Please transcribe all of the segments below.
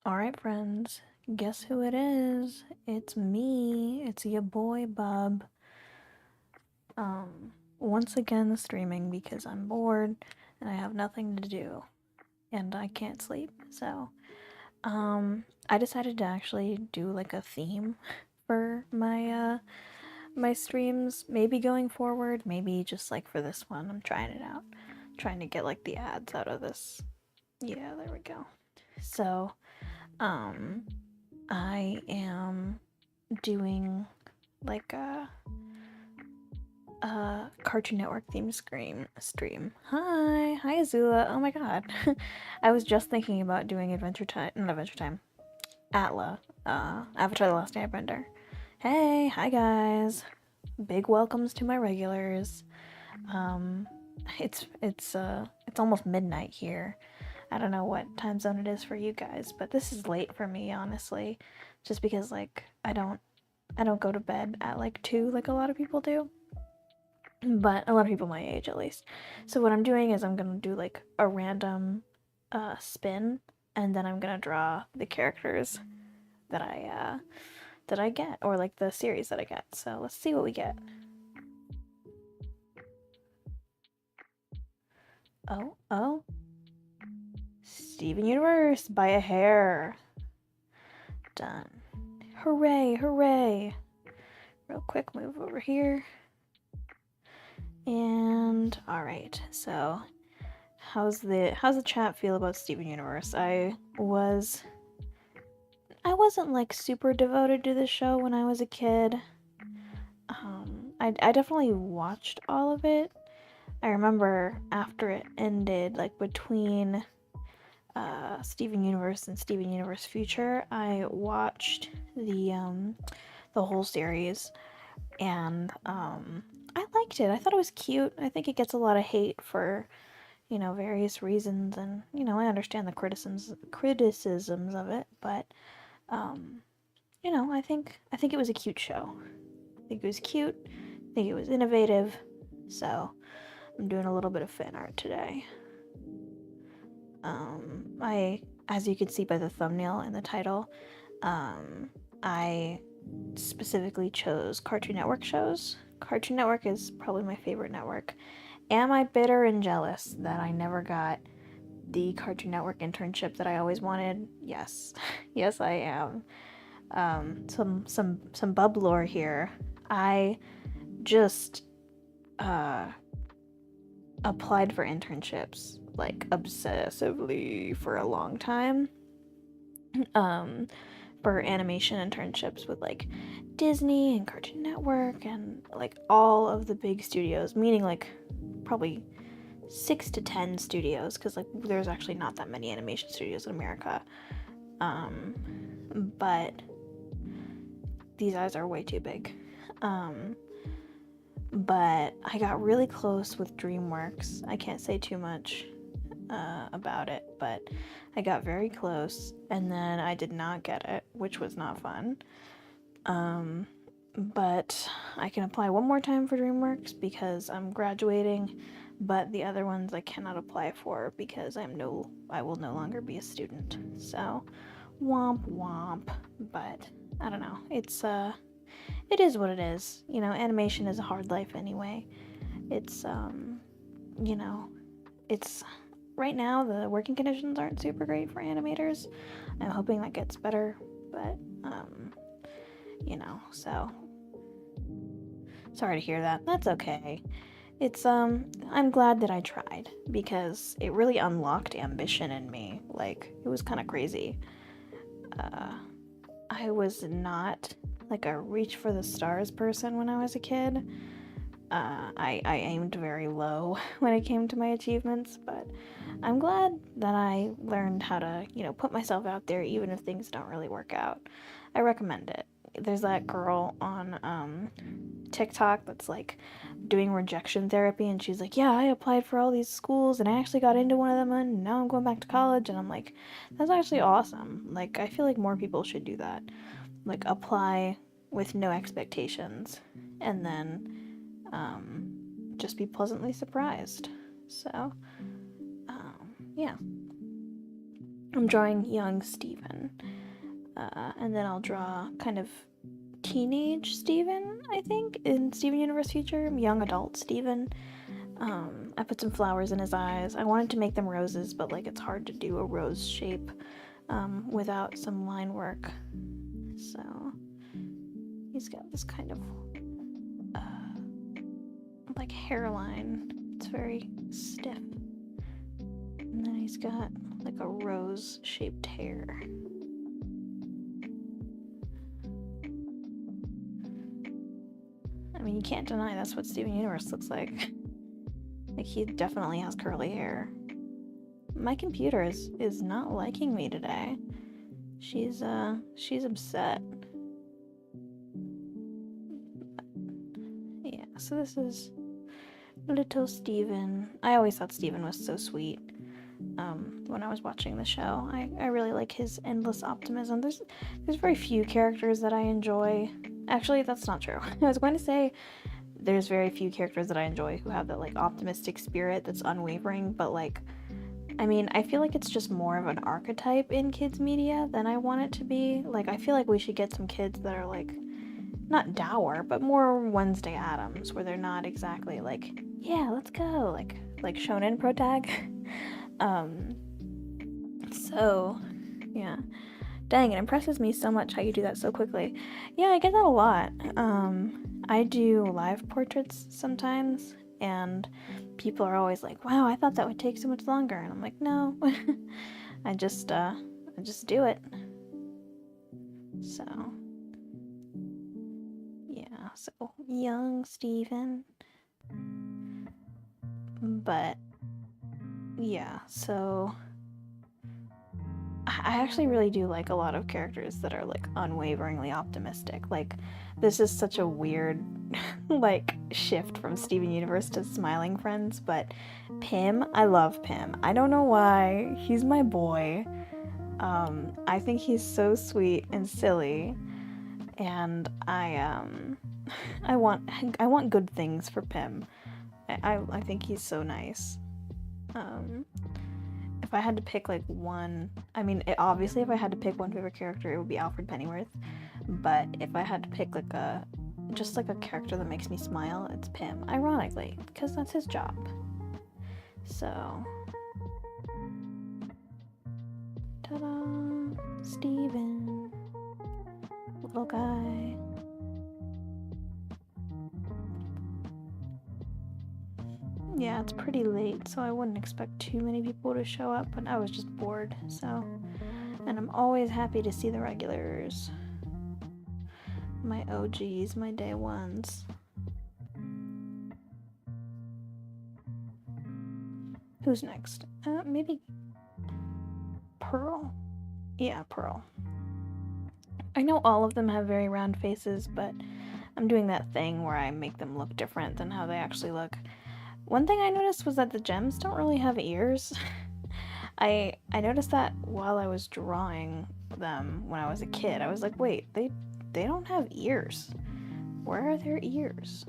Alright, friends, guess who it is? It's me. It's your boy, Bub. Once again streaming because I'm bored and I have nothing to do and I can't sleep. So, I decided to actually do like a theme for my streams, maybe going forward, maybe just like for this one. I'm trying it out. Trying to get like the ads out of this. Yeah, there we go. So, um I am doing like a Cartoon Network themed stream. Hi Azula. Oh my god, I was just thinking about doing not Adventure Time, Atla, Avatar: The Last Airbender. Hey, hi guys. Big welcomes to my regulars. Um, it's almost midnight here. I don't know what time zone it is for you guys, but this is late for me, honestly, just because like I don't go to bed at like 2 like a lot of people do, but a lot of people my age at least. So what I'm doing is I'm gonna do like a random spin, and then I'm gonna draw the characters that I get, or like the series that I get. So let's see what we get. Oh, Steven Universe by a hair. Done. Hooray, hooray. Real quick, move over here. And all right, so how's the chat feel about Steven Universe? I wasn't like super devoted to the show when I was a kid. I definitely watched all of it. I remember after it ended, like between Steven Universe and Steven Universe Future, I watched the whole series, and I liked it. I thought it was cute. I think it gets a lot of hate for various reasons, and I understand the criticisms of it, but um, I think it was a cute show. I think it was cute. I think it was innovative. So I'm doing a little bit of fan art today. As you can see by the thumbnail and the title, I specifically chose Cartoon Network shows. Cartoon Network is probably my favorite network. Am I bitter and jealous that I never got the Cartoon Network internship that I always wanted? Yes, yes, I am. Some bub lore here. I just applied for internships like obsessively for a long time. Um, for animation internships with like Disney and Cartoon Network and like all of the big studios, meaning like probably 6 to 10 studios, because like there's actually not that many animation studios in America. But these eyes are way too big. But I got really close with DreamWorks. I can't say too much about it, but I got very close, and then I did not get it, which was not fun. But I can apply one more time for DreamWorks because I'm graduating, but the other ones I cannot apply for because I will no longer be a student. So, womp womp. But I don't know. It is what it is. Animation is a hard life anyway. It's it's right now the working conditions aren't super great for animators. I'm hoping that gets better, but so sorry to hear that. That's okay. I'm glad that I tried because it really unlocked ambition in me. Like, it was kind of crazy. I was not like a reach for the stars person when I was a kid. I aimed very low when it came to my achievements, but I'm glad that I learned how to, put myself out there even if things don't really work out. I recommend it. There's that girl on TikTok that's like doing rejection therapy, and she's like, yeah, I applied for all these schools and I actually got into one of them, and now I'm going back to college. And I'm like, that's actually awesome. Like, I feel like more people should do that. Like, apply with no expectations, and then just be pleasantly surprised. So, yeah. I'm drawing young Steven. And then I'll draw kind of teenage Steven, I think, in Steven Universe Future, young adult Steven. I put some flowers in his eyes. I wanted to make them roses, but like it's hard to do a rose shape without some line work. So he's got this kind of like hairline. It's very stiff. And then he's got like a rose shaped hair. I mean, you can't deny that's what Steven Universe looks like. Like, he definitely has curly hair. My computer is not liking me today. She's upset. Yeah, so this is little Steven. I always thought Steven was so sweet. When I was watching the show, I really like his endless optimism. There's very few characters that I enjoy. Actually, that's not true. I was going to say there's very few characters that I enjoy who have that like optimistic spirit that's unwavering, but like, I mean, I feel like it's just more of an archetype in kids media than I want it to be. Like, I feel like we should get some kids that are like, not dour, but more Wednesday Addams, where they're not exactly like, yeah, let's go, like shonen protag. So, yeah. Dang, it impresses me so much how you do that so quickly. Yeah, I get that a lot. I do live portraits sometimes, and people are always like, wow, I thought that would take so much longer. And I'm like, no, I just do it. So, yeah, so young Steven. But, yeah, so I actually really do like a lot of characters that are like unwaveringly optimistic. Like, this is such a weird like shift from Steven Universe to Smiling Friends, but Pim, I love Pim. I don't know why. He's my boy. I think he's so sweet and silly, and I want good things for Pim. I think he's so nice. If I had to pick like one, I mean, obviously if I had to pick one favorite character, it would be Alfred Pennyworth. But if I had to pick like just a character that makes me smile, it's Pim. Ironically, because that's his job. So, ta-da, Steven, little guy. Yeah, it's pretty late, so I wouldn't expect too many people to show up, but I was just bored, so. And I'm always happy to see the regulars. My OGs, my day ones. Who's next? Maybe Pearl? Yeah, Pearl. I know all of them have very round faces, but I'm doing that thing where I make them look different than how they actually look. One thing I noticed was that the gems don't really have ears. I noticed that while I was drawing them when I was a kid. I was like, wait, they don't have ears. Where are their ears?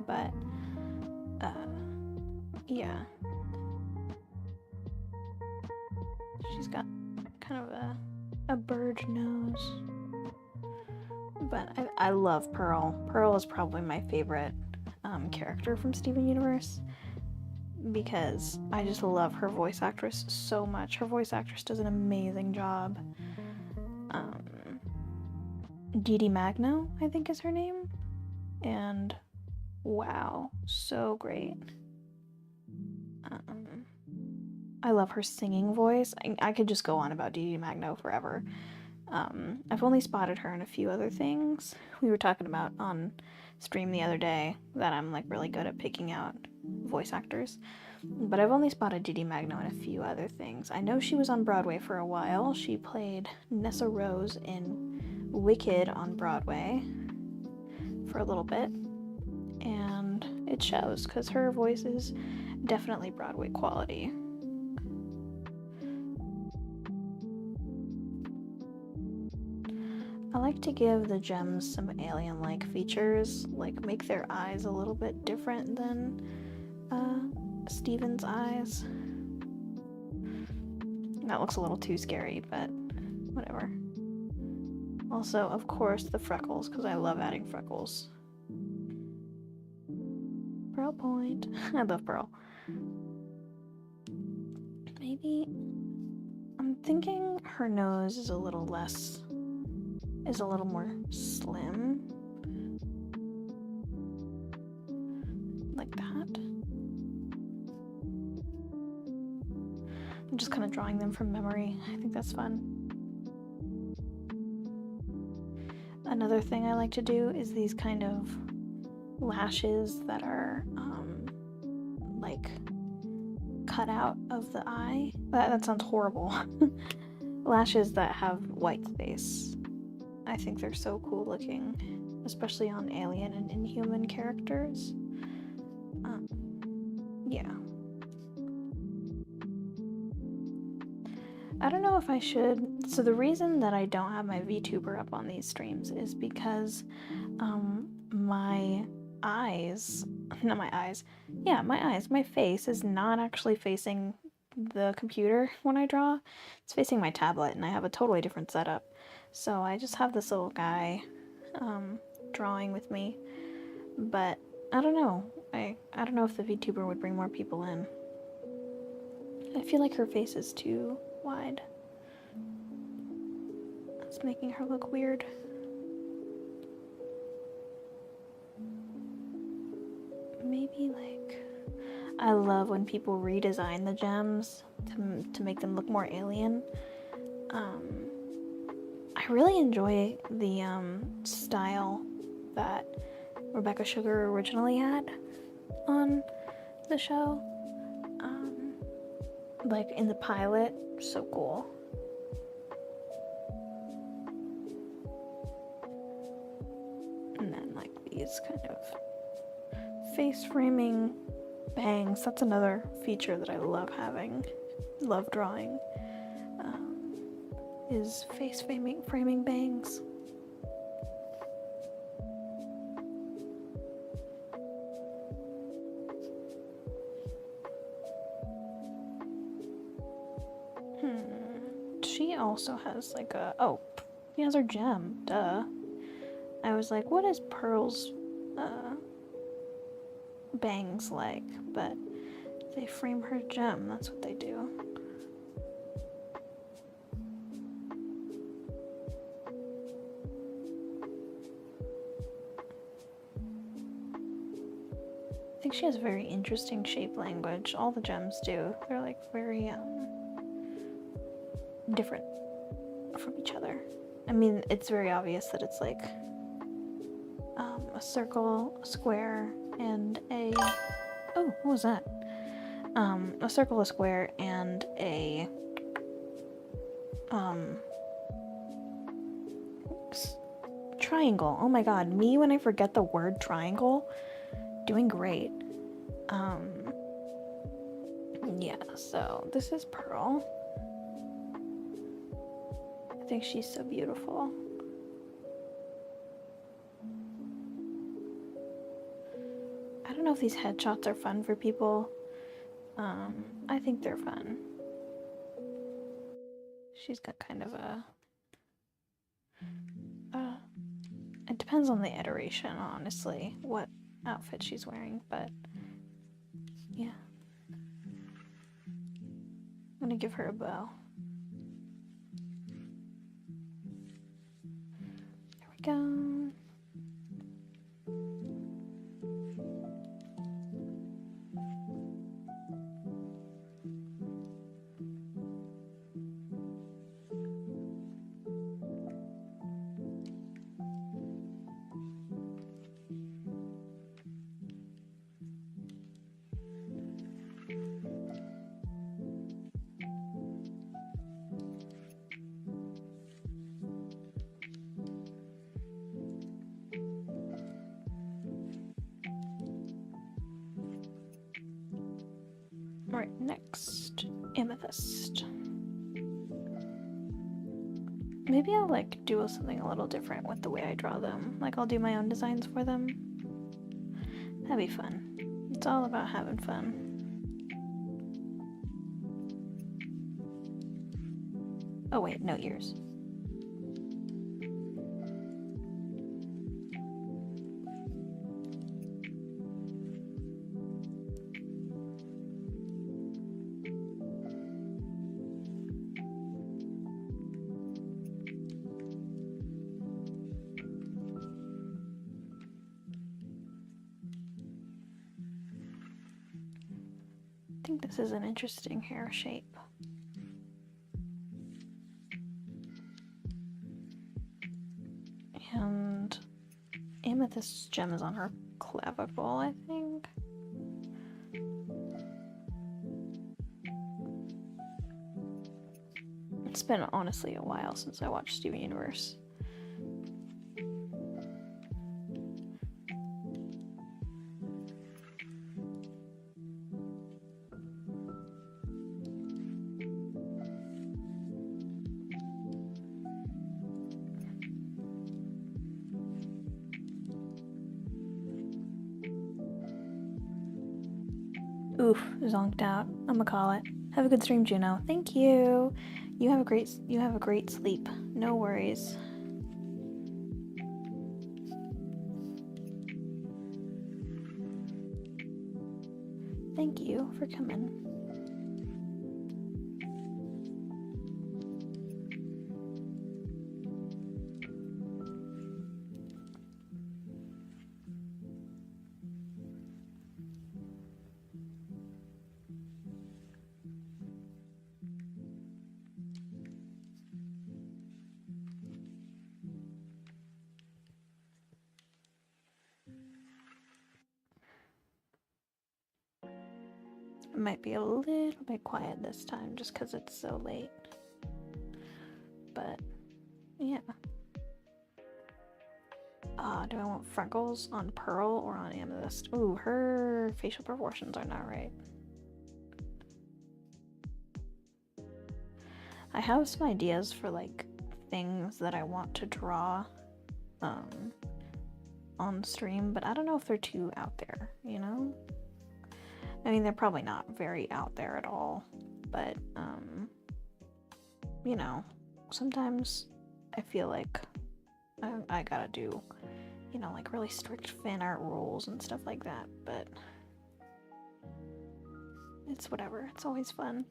But, yeah. She's got kind of a bird nose. But I love Pearl. Pearl is probably my favorite character from Steven Universe, because I just love her voice actress so much. Her voice actress does an amazing job. Didi Magno, I think is her name, and wow, so great. I love her singing voice. I could just go on about Didi Magno forever. I've only spotted her in a few other things. We were talking about on stream the other day that I'm like really good at picking out voice actors, but I've only spotted Didi Magno in a few other things. I know she was on Broadway for a while. She played Nessa Rose in Wicked on Broadway for a little bit, and it shows because her voice is definitely Broadway quality. I like to give the gems some alien-like features, like make their eyes a little bit different than Steven's eyes. That looks a little too scary, but whatever. Also, of course, the freckles, because I love adding freckles. Pearl point. I love Pearl. Maybe... I'm thinking her nose is a little more slim. Like that. I'm just kind of drawing them from memory. I think that's fun. Another thing I like to do is these kind of lashes that are like cut out of the eye. That sounds horrible. Lashes that have white space. I think they're so cool looking, especially on alien and inhuman characters. Yeah. I don't know if I should. So the reason that I don't have my VTuber up on these streams is because my face is not actually facing the computer when I draw. It's facing my tablet, and I have a totally different setup. So I just have this little guy drawing with me. But I don't know. I don't know if the VTuber would bring more people in. I feel like her face is too wide. It's making her look weird. Maybe like... I love when people redesign the gems to make them look more alien. I really enjoy the style that Rebecca Sugar originally had on the show. Like in the pilot, so cool. And then like these kind of face framing bangs. That's another feature that I love having, love drawing, is face framing bangs. She also has like a, oh, she has her gem, duh. I was like, what is Pearl's bangs like? But they frame her gem, that's what they do. I think she has a very interesting shape language. All the gems do. They're like very different from each other. I mean, it's very obvious that it's like a circle, a square, and a... Oh, what was that? A circle, a square, and a triangle. Oh my god, me when I forget the word triangle. Doing great. Yeah, so this is Pearl. I think she's so beautiful. I don't know if these headshots are fun for people. I think they're fun. She's got kind of a... it depends on the iteration, honestly, what outfit she's wearing, but yeah. I'm gonna give her a bow. There we go. Alright, next, Amethyst. Maybe I'll like do something a little different with the way I draw them. Like I'll do my own designs for them. That'd be fun. It's all about having fun. Oh wait, no ears. I think this is an interesting hair shape. And amethyst gem is on her clavicle, I think. It's been honestly a while since I watched Steven Universe. Oof, zonked out. I'ma call it. Have a good stream, Juno. Thank you. You have a great sleep. No worries. Thank you for coming. It might be a little bit quiet this time just because it's so late. But yeah. Do I want freckles on Pearl or on Amethyst? Ooh, her facial proportions are not right. I have some ideas for like things that I want to draw on stream, but I don't know if they're too out there, you know? I mean, they're probably not very out there at all, but you know, sometimes I feel like I gotta do, you know, like really strict fan art rules and stuff like that, but it's whatever. It's always fun.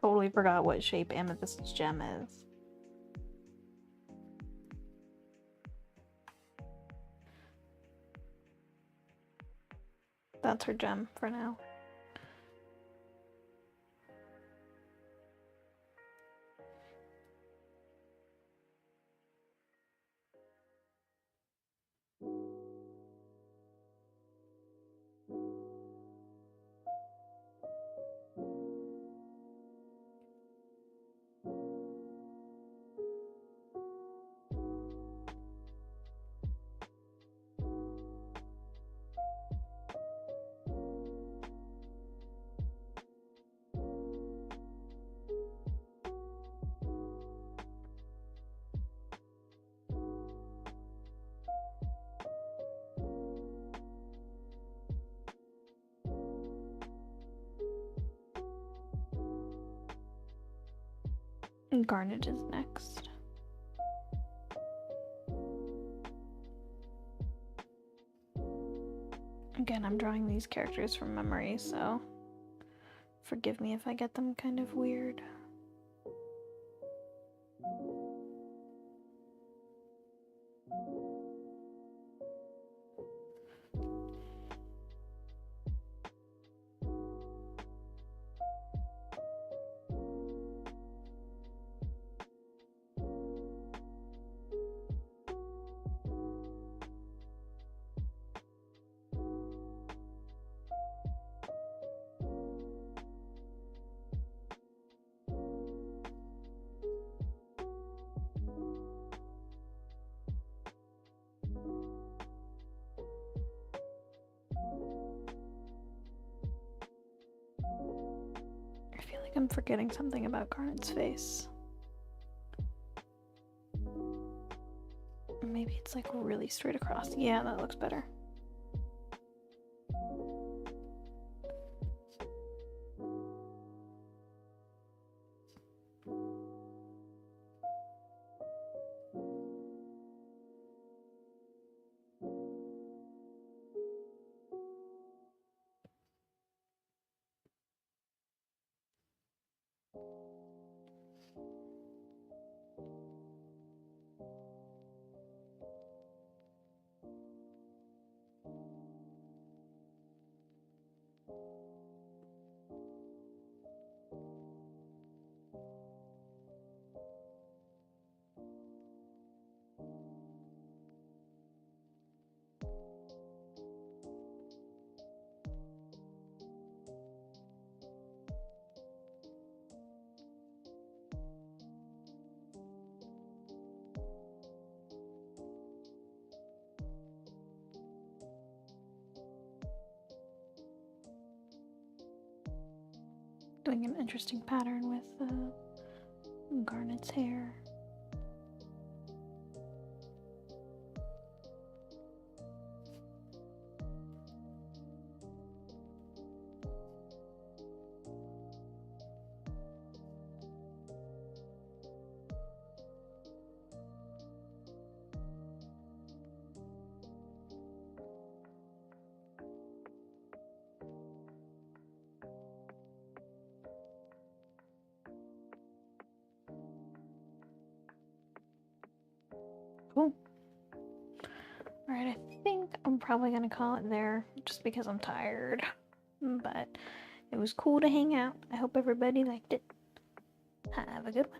Totally forgot what shape Amethyst gem is. That's her gem for now. And Garnet is next. Again, I'm drawing these characters from memory, so forgive me if I get them kind of weird. I'm forgetting something about Garnet's face. Maybe it's like really straight across. Yeah, that looks better. Doing an interesting pattern with Garnet's hair. Cool. Alright, I think I'm probably gonna call it there just because I'm tired. But it was cool to hang out. I hope everybody liked it. Have a good one.